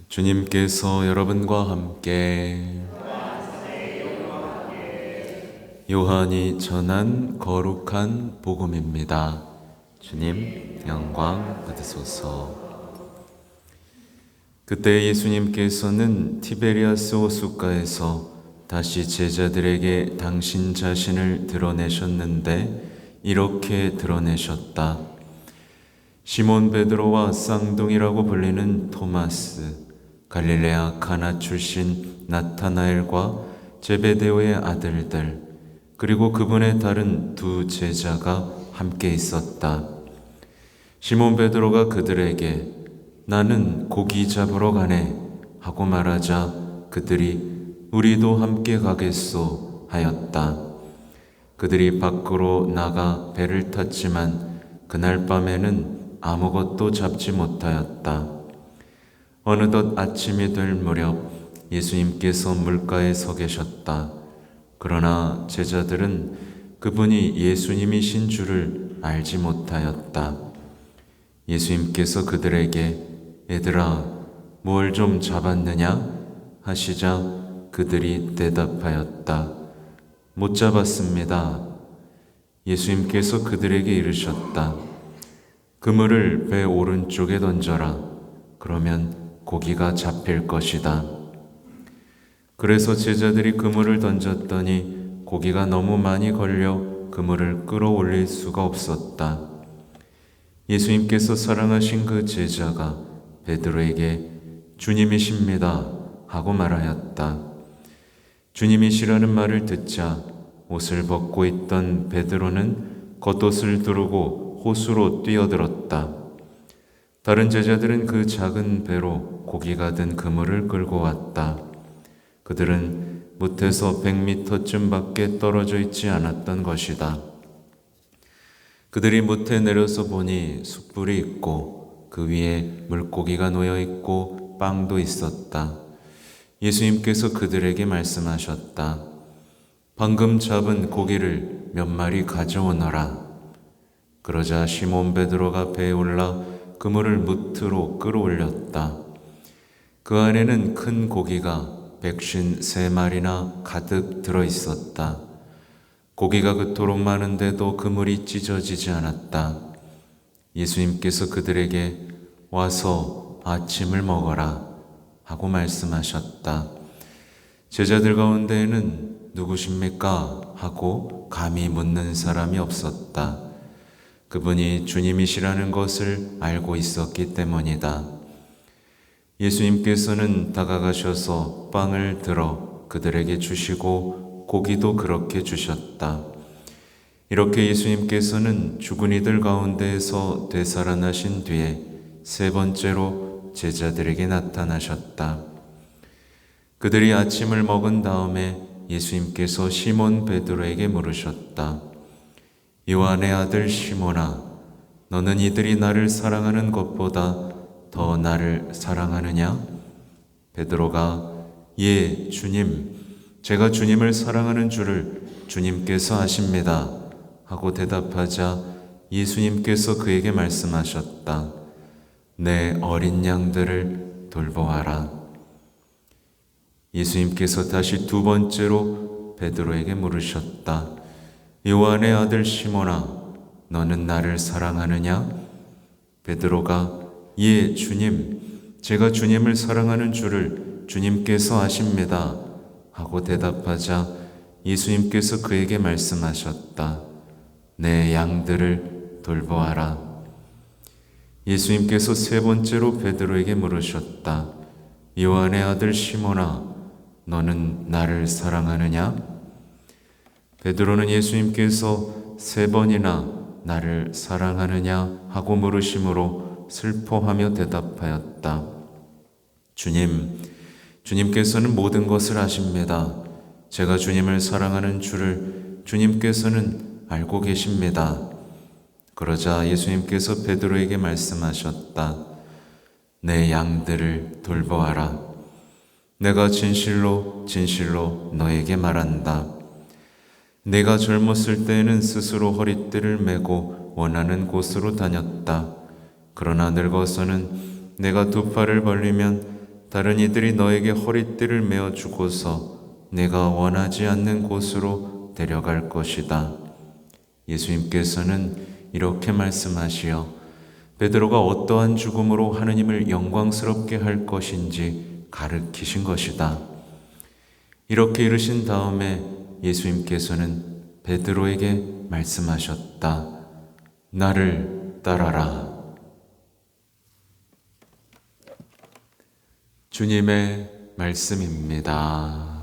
주님께서 여러분과 함께 요한이 전한 거룩한 복음입니다. 주님 영광 받으소서. 그때 예수님께서는 티베리아스 호숫가에서 다시 제자들에게 당신 자신을 드러내셨는데 이렇게 드러내셨다. 시몬 베드로와 쌍둥이라고 불리는 토마스, 갈릴레아 가나 출신 나타나엘과 제베데오의 아들들, 그리고 그분의 다른 두 제자가 함께 있었다. 시몬 베드로가 그들에게 나는 고기 잡으러 가네 하고 말하자 그들이 우리도 함께 가겠소 하였다. 그들이 밖으로 나가 배를 탔지만 그날 밤에는 아무것도 잡지 못하였다. 어느덧 아침이 될 무렵 예수님께서 물가에 서 계셨다. 그러나 제자들은 그분이 예수님이신 줄을 알지 못하였다. 예수님께서 그들에게 얘들아, 뭘 좀 잡았느냐? 하시자 그들이 대답하였다. 못 잡았습니다. 예수님께서 그들에게 이르셨다. 그물을 배 오른쪽에 던져라. 그러면 고기가 잡힐 것이다. 그래서 제자들이 그물을 던졌더니 고기가 너무 많이 걸려 그물을 끌어올릴 수가 없었다. 예수님께서 사랑하신 그 제자가 베드로에게 주님이십니다 하고 말하였다. 주님이시라는 말을 듣자 옷을 벗고 있던 베드로는 겉옷을 두르고 호수로 뛰어들었다. 다른 제자들은 그 작은 배로 고기가 든 그물을 끌고 왔다. 그들은 못에서 100m쯤 밖에 떨어져 있지 않았던 것이다. 그들이 못에 내려서 보니 숯불이 있고 그 위에 물고기가 놓여 있고 빵도 있었다. 예수님께서 그들에게 말씀하셨다. 방금 잡은 고기를 몇 마리 가져오너라. 그러자 시몬 베드로가 배에 올라 그물을 무트로 끌어올렸다. 그 안에는 큰 고기가 153마리나 가득 들어 있었다. 고기가 그토록 많은데도 그물이 찢어지지 않았다. 예수님께서 그들에게 와서 아침을 먹어라 하고 말씀하셨다. 제자들 가운데에는 누구십니까? 하고 감히 묻는 사람이 없었다. 그분이 주님이시라는 것을 알고 있었기 때문이다. 예수님께서는 다가가셔서 빵을 들어 그들에게 주시고 고기도 그렇게 주셨다. 이렇게 예수님께서는 죽은 이들 가운데에서 되살아나신 뒤에 세 번째로 제자들에게 나타나셨다. 그들이 아침을 먹은 다음에 예수님께서 시몬 베드로에게 물으셨다. 요한의 아들 시몬아, 너는 이들이 나를 사랑하는 것보다 더 나를 사랑하느냐? 베드로가 예, 주님, 제가 주님을 사랑하는 줄을 주님께서 아십니다 하고 대답하자 예수님께서 그에게 말씀하셨다. 내 어린 양들을 돌보아라. 예수님께서 다시 두 번째로 베드로에게 물으셨다. 요한의 아들 시몬아, 너는 나를 사랑하느냐? 베드로가 예, 주님, 제가 주님을 사랑하는 줄을 주님께서 아십니다 하고 대답하자 예수님께서 그에게 말씀하셨다. 내 양들을 돌보아라. 예수님께서 세 번째로 베드로에게 물으셨다. 요한의 아들 시몬아, 너는 나를 사랑하느냐? 베드로는 예수님께서 세 번이나 나를 사랑하느냐 하고 물으심으로 슬퍼하며 대답하였다. 주님께서는 모든 것을 아십니다. 제가 주님을 사랑하는 줄을 주님께서는 알고 계십니다. 그러자 예수님께서 베드로에게 말씀하셨다. 내 양들을 돌보아라. 내가 진실로 너에게 말한다. 내가 젊었을 때에는 스스로 허리띠를 메고 원하는 곳으로 다녔다. 그러나 늙어서는 내가 두 팔을 벌리면 다른 이들이 너에게 허리띠를 메어 주고서 내가 원하지 않는 곳으로 데려갈 것이다. 예수님께서는 이렇게 말씀하시어 베드로가 어떠한 죽음으로 하느님을 영광스럽게 할 것인지 가르치신 것이다. 이렇게 이르신 다음에 예수님께서는 베드로에게 말씀하셨다. 나를 따라라. 주님의 말씀입니다.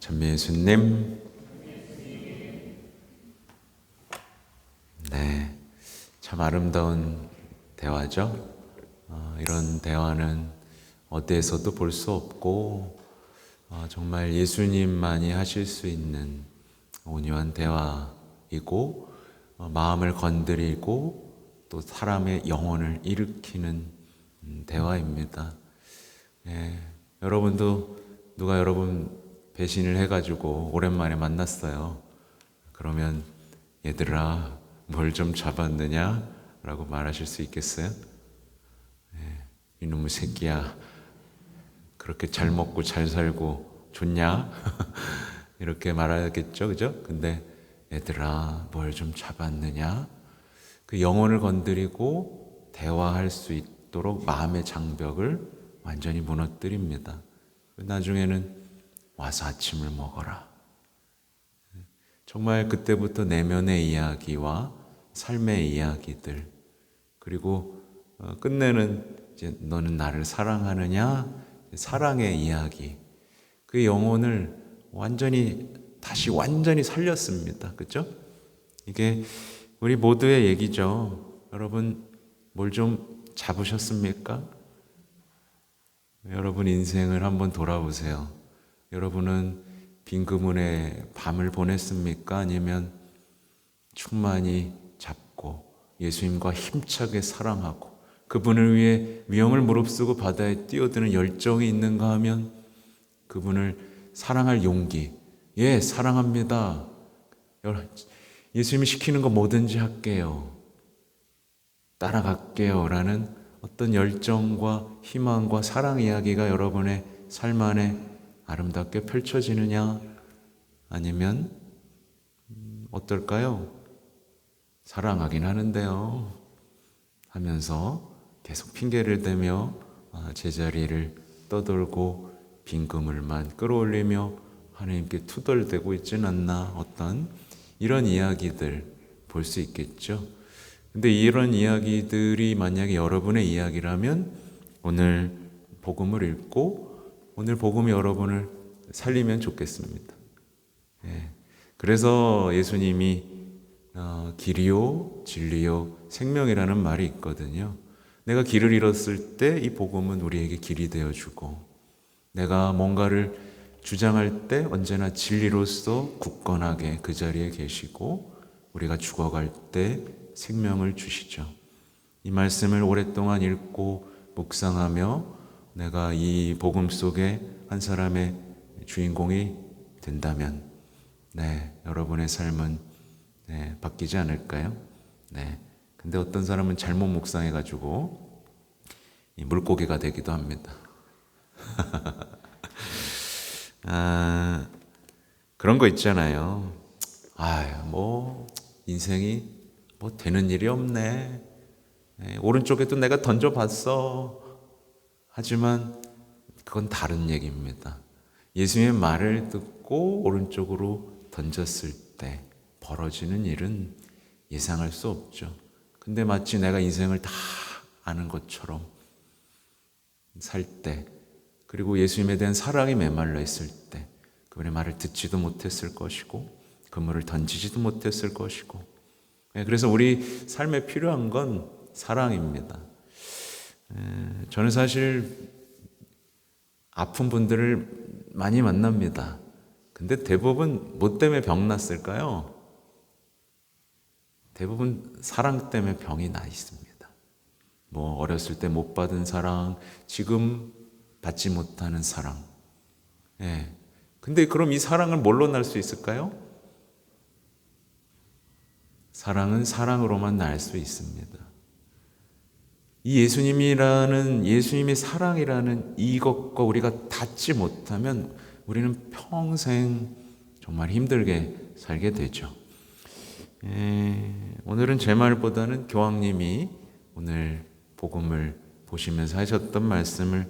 찬미 예수님. 네, 참 아름다운 대화죠. 이런 대화는 어디에서도 볼 수 없고 정말 예수님만이 하실 수 있는 온유한 대화이고 마음을 건드리고 또 사람의 영혼을 일으키는 대화입니다. 여러분도 누가 여러분 배신을 해가지고 오랜만에 만났어요. 그러면 얘들아 뭘 좀 잡았느냐? 라고 말하실 수 있겠어요? 이놈의 새끼야, 그렇게 잘 먹고 잘 살고 좋냐? 이렇게 말하겠죠, 그죠? 근데 얘들아 뭘 좀 잡았느냐? 그 영혼을 건드리고 대화할 수 있도록 마음의 장벽을 완전히 무너뜨립니다. 나중에는 와서 아침을 먹어라. 정말 그때부터 내면의 이야기와 삶의 이야기들, 그리고 끝내는 이제 너는 나를 사랑하느냐? 사랑의 이야기. 그 영혼을 다시 완전히 살렸습니다. 그죠? 이게 우리 모두의 얘기죠. 여러분, 뭘 좀 잡으셨습니까? 여러분 인생을 한번 돌아보세요. 여러분은 빈그문의 밤을 보냈습니까? 아니면 충만히 잡고 예수님과 힘차게 사랑하고 그분을 위해 위험을 무릅쓰고 바다에 뛰어드는 열정이 있는가 하면 그분을 사랑할 용기, 사랑합니다. 예수님이 시키는 거 뭐든지 할게요. 따라갈게요. 라는 어떤 열정과 희망과 사랑 이야기가 여러분의 삶 안에 아름답게 펼쳐지느냐? 아니면 어떨까요? 사랑하긴 하는데요 하면서 계속 핑계를 대며 제자리를 떠돌고 빈 그물만 끌어올리며 하나님께 투덜대고 있지는 않나, 어떤 이런 이야기들 볼 수 있겠죠. 근데 이런 이야기들이 만약에 여러분의 이야기라면 오늘 복음을 읽고 오늘 복음이 여러분을 살리면 좋겠습니다. 그래서 예수님이 길이요 진리요 생명이라는 말이 있거든요. 내가 길을 잃었을 때 이 복음은 우리에게 길이 되어주고, 내가 뭔가를 주장할 때 언제나 진리로서 굳건하게 그 자리에 계시고, 우리가 죽어갈 때 생명을 주시죠. 이 말씀을 오랫동안 읽고 묵상하며 내가 이 복음 속에 한 사람의 주인공이 된다면 여러분의 삶은 바뀌지 않을까요? 근데 어떤 사람은 잘못 묵상해가지고 이 물고기가 되기도 합니다. 그런 거 있잖아요. 인생이 되는 일이 없네. 오른쪽에도 내가 던져봤어. 하지만 그건 다른 얘기입니다. 예수님의 말을 듣고 오른쪽으로 던졌을 때 벌어지는 일은 예상할 수 없죠. 근데 마치 내가 인생을 다 아는 것처럼 살 때, 그리고 예수님에 대한 사랑이 메말라 있을 때 그분의 말을 듣지도 못했을 것이고 그물을 던지지도 못했을 것이고, 그래서 우리 삶에 필요한 건 사랑입니다. 저는 사실 아픈 분들을 많이 만납니다. 근데 대부분 뭐 때문에 병 났을까요? 대부분 사랑 때문에 병이 나 있습니다. 어렸을 때 못 받은 사랑, 지금 받지 못하는 사랑. 예. 근데 그럼 이 사랑을 뭘로 날 수 있을까요? 사랑은 사랑으로만 날 수 있습니다. 이 예수님의 사랑이라는 이것과 우리가 닿지 못하면 우리는 평생 정말 힘들게 살게 되죠. 오늘은 제 말보다는 교황님이 오늘 복음을 보시면서 하셨던 말씀을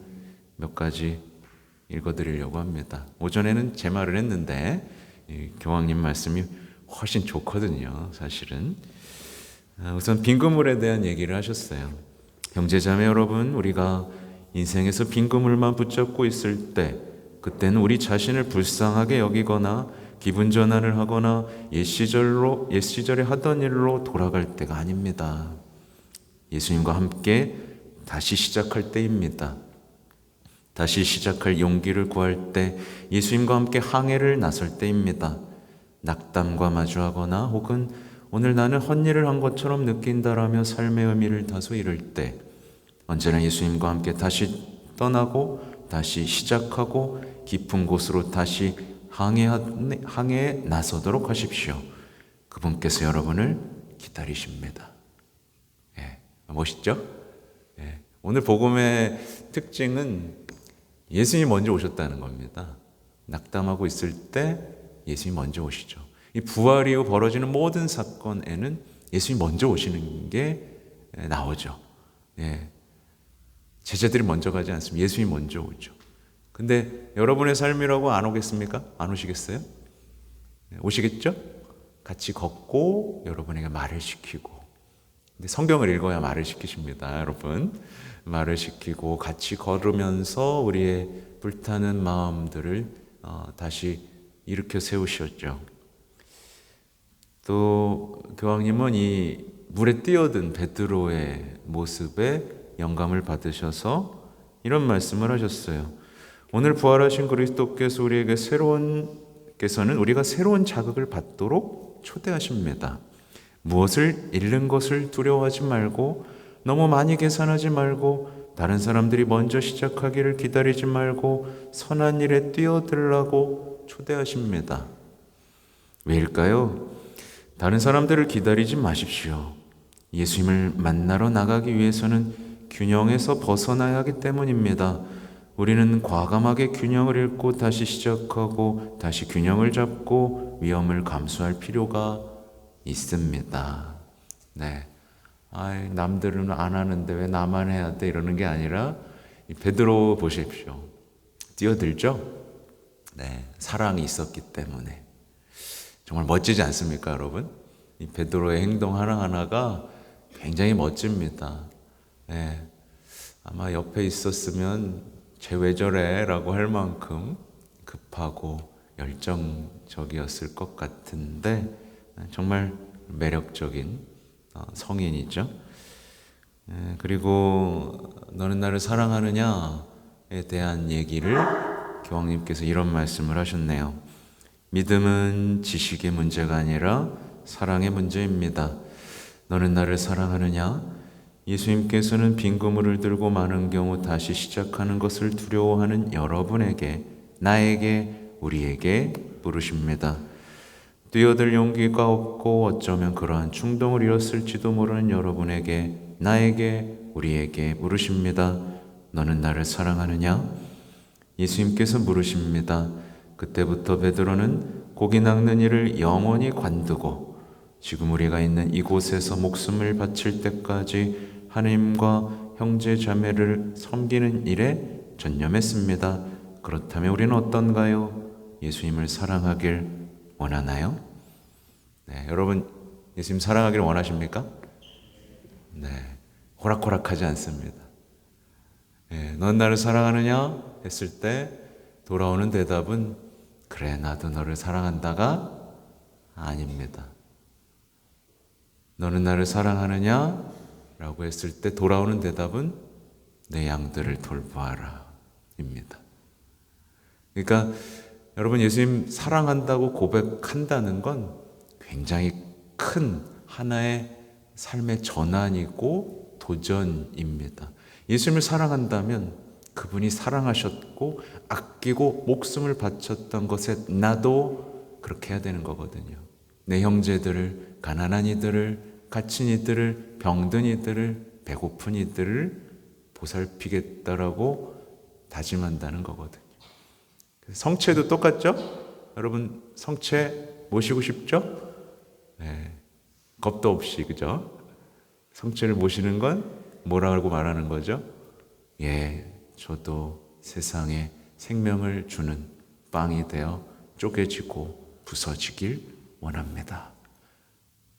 몇 가지 읽어드리려고 합니다. 오전에는 제 말을 했는데 교황님 말씀이 훨씬 좋거든요. 사실은 우선 빈 그물에 대한 얘기를 하셨어요. 형제자매 여러분, 우리가 인생에서 빈 그물만 붙잡고 있을 때 그때는 우리 자신을 불쌍하게 여기거나 기분 전환을 하거나 옛시절에 하던 일로 돌아갈 때가 아닙니다. 예수님과 함께 다시 시작할 때입니다. 다시 시작할 용기를 구할 때, 예수님과 함께 항해를 나설 때입니다. 낙담과 마주하거나 혹은 오늘 나는 헛일을 한 것처럼 느낀다라며 삶의 의미를 다소 잃을 때, 언제나 예수님과 함께 다시 떠나고 다시 시작하고 깊은 곳으로 다시 항해에 나서도록 하십시오. 그분께서 여러분을 기다리십니다. 멋있죠? 오늘 복음의 특징은 예수님이 먼저 오셨다는 겁니다. 낙담하고 있을 때 예수님이 먼저 오시죠. 이 부활 이후 벌어지는 모든 사건에는 예수님이 먼저 오시는 게 나오죠. 제자들이 먼저 가지 않습니다. 예수님이 먼저 오죠. 근데 여러분의 삶이라고 안 오겠습니까? 안 오시겠어요? 오시겠죠? 같이 걷고 여러분에게 말을 시키고. 근데 성경을 읽어야 말을 시키십니다, 여러분. 말을 시키고 같이 걸으면서 우리의 불타는 마음들을 다시 일으켜 세우셨죠. 또 교황님은 이 물에 뛰어든 베드로의 모습에 영감을 받으셔서 이런 말씀을 하셨어요. 오늘 부활하신 그리스도께서 우리에게서는 우리가 새로운 자극을 받도록 초대하십니다. 무엇을 잃는 것을 두려워하지 말고 너무 많이 계산하지 말고 다른 사람들이 먼저 시작하기를 기다리지 말고 선한 일에 뛰어들라고 초대하십니다. 왜일까요? 다른 사람들을 기다리지 마십시오. 예수님을 만나러 나가기 위해서는 균형에서 벗어나야 하기 때문입니다. 우리는 과감하게 균형을 잃고 다시 시작하고 다시 균형을 잡고 위험을 감수할 필요가 있습니다. 남들은 안 하는데 왜 나만 해야 돼? 이러는 게 아니라 베드로 보십시오. 뛰어들죠? 사랑이 있었기 때문에. 정말 멋지지 않습니까, 여러분? 이 베드로의 행동 하나하나가 굉장히 멋집니다. 아마 옆에 있었으면 쟤 왜 저래? 라고 할 만큼 급하고 열정적이었을 것 같은데 정말 매력적인 성인이죠. 그리고 너는 나를 사랑하느냐에 대한 얘기를 교황님께서 이런 말씀을 하셨네요. 믿음은 지식의 문제가 아니라 사랑의 문제입니다. 너는 나를 사랑하느냐? 예수님께서는 빈 그물을 들고 많은 경우 다시 시작하는 것을 두려워하는 여러분에게, 나에게, 우리에게 물으십니다. 뛰어들 용기가 없고 어쩌면 그러한 충동을 잃었을지도 모르는 여러분에게, 나에게, 우리에게 물으십니다. 너는 나를 사랑하느냐? 예수님께서 물으십니다. 그때부터 베드로는 고기 낚는 일을 영원히 관두고 지금 우리가 있는 이곳에서 목숨을 바칠 때까지 하나님과 형제 자매를 섬기는 일에 전념했습니다. 그렇다면 우리는 어떤가요? 예수님을 사랑하길 원하나요? 여러분 예수님 사랑하길 원하십니까? 호락호락하지 않습니다. 넌 나를 사랑하느냐? 했을 때 돌아오는 대답은 그래, 나도 너를 사랑한다가 아닙니다. 너는 나를 사랑하느냐? 라고 했을 때 돌아오는 대답은 내 양들을 돌보아라 입니다. 그러니까 여러분 예수님 사랑한다고 고백한다는 건 굉장히 큰 하나의 삶의 전환이고 도전입니다. 예수님을 사랑한다면 그분이 사랑하셨고 아끼고 목숨을 바쳤던 것에 나도 그렇게 해야 되는 거거든요. 내 형제들을, 가난한 이들을, 갇힌 이들을, 병든 이들을, 배고픈 이들을 보살피겠다라고 다짐한다는 거거든요. 성체도 똑같죠? 여러분 성체 모시고 싶죠? 네. 겁도 없이, 그죠? 성체를 모시는 건 뭐라고 말하는 거죠? 예, 저도 세상에 생명을 주는 빵이 되어 쪼개지고 부서지길 원합니다.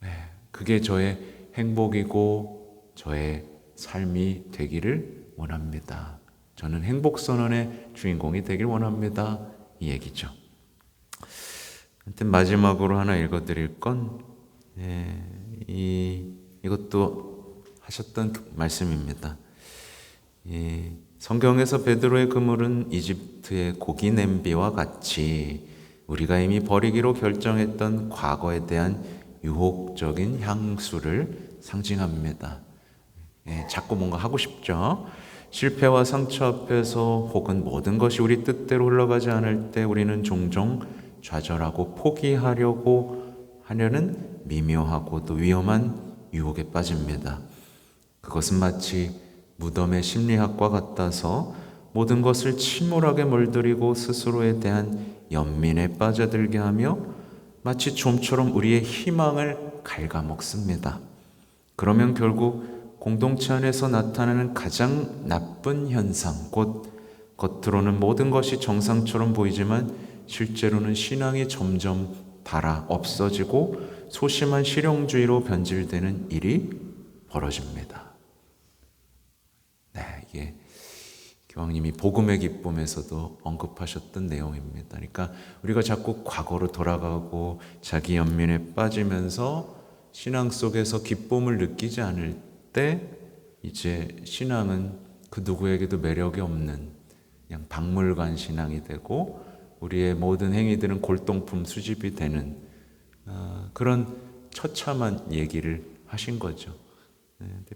네, 그게 저의 행복이고 저의 삶이 되기를 원합니다. 저는 행복선언의 주인공이 되길 원합니다. 이 얘기죠. 하여튼 마지막으로 하나 읽어드릴 건 이것도 하셨던 말씀입니다. 성경에서 베드로의 그물은 이집트의 고기 냄비와 같이 우리가 이미 버리기로 결정했던 과거에 대한 유혹적인 향수를 상징합니다. 자꾸 뭔가 하고 싶죠. 실패와 상처 앞에서 혹은 모든 것이 우리 뜻대로 흘러가지 않을 때 우리는 종종 좌절하고 포기하려고 하려는 미묘하고도 위험한 유혹에 빠집니다. 그것은 마치 무덤의 심리학과 같아서 모든 것을 침울하게 물들이고 스스로에 대한 연민에 빠져들게 하며 마치 좀처럼 우리의 희망을 갉아먹습니다. 그러면 결국 공동체 안에서 나타나는 가장 나쁜 현상, 곧 겉으로는 모든 것이 정상처럼 보이지만 실제로는 신앙이 점점 닳아 없어지고 소심한 실용주의로 변질되는 일이 벌어집니다. 네, 이게 교황님이 복음의 기쁨에서도 언급하셨던 내용입니다. 그러니까 우리가 자꾸 과거로 돌아가고 자기 연민에 빠지면서 신앙 속에서 기쁨을 느끼지 않을 때 이제 신앙은 그 누구에게도 매력이 없는 그냥 박물관 신앙이 되고 우리의 모든 행위들은 골동품 수집이 되는 그런 처참한 얘기를 하신 거죠.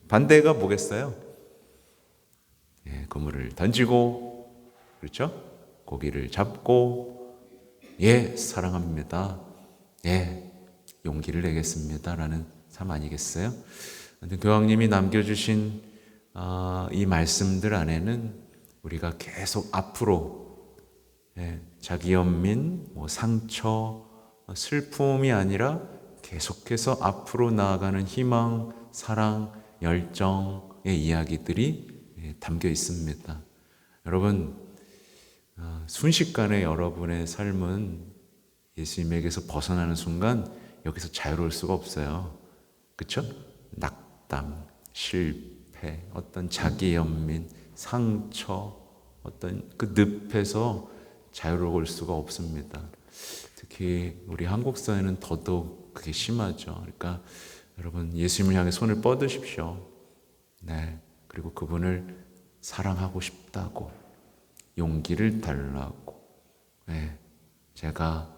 반대가 뭐겠어요? 그물을 던지고, 그렇죠? 고기를 잡고, 사랑합니다. 용기를 내겠습니다. 라는 삶 아니겠어요? 교황님이 남겨주신 이 말씀들 안에는 우리가 계속 앞으로 자기 연민, 상처, 슬픔이 아니라 계속해서 앞으로 나아가는 희망, 사랑, 열정의 이야기들이 담겨 있습니다. 여러분, 순식간에 여러분의 삶은 예수님에게서 벗어나는 순간 여기서 자유로울 수가 없어요. 그렇죠? 낙담, 실패, 어떤 자기 연민, 상처, 어떤 그 늪에서 자유로울 수가 없습니다. 특히 우리 한국 사회는 더더욱 그게 심하죠. 그러니까 여러분 예수님을 향해 손을 뻗으십시오. 그리고 그분을 사랑하고 싶다고, 용기를 달라고, 제가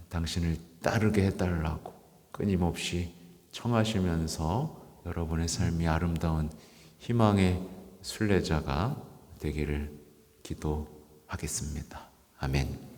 당신을 따르게 해달라고 끊임없이 청하시면서 여러분의 삶이 아름다운 희망의 순례자가 되기를 기도하겠습니다. 아멘.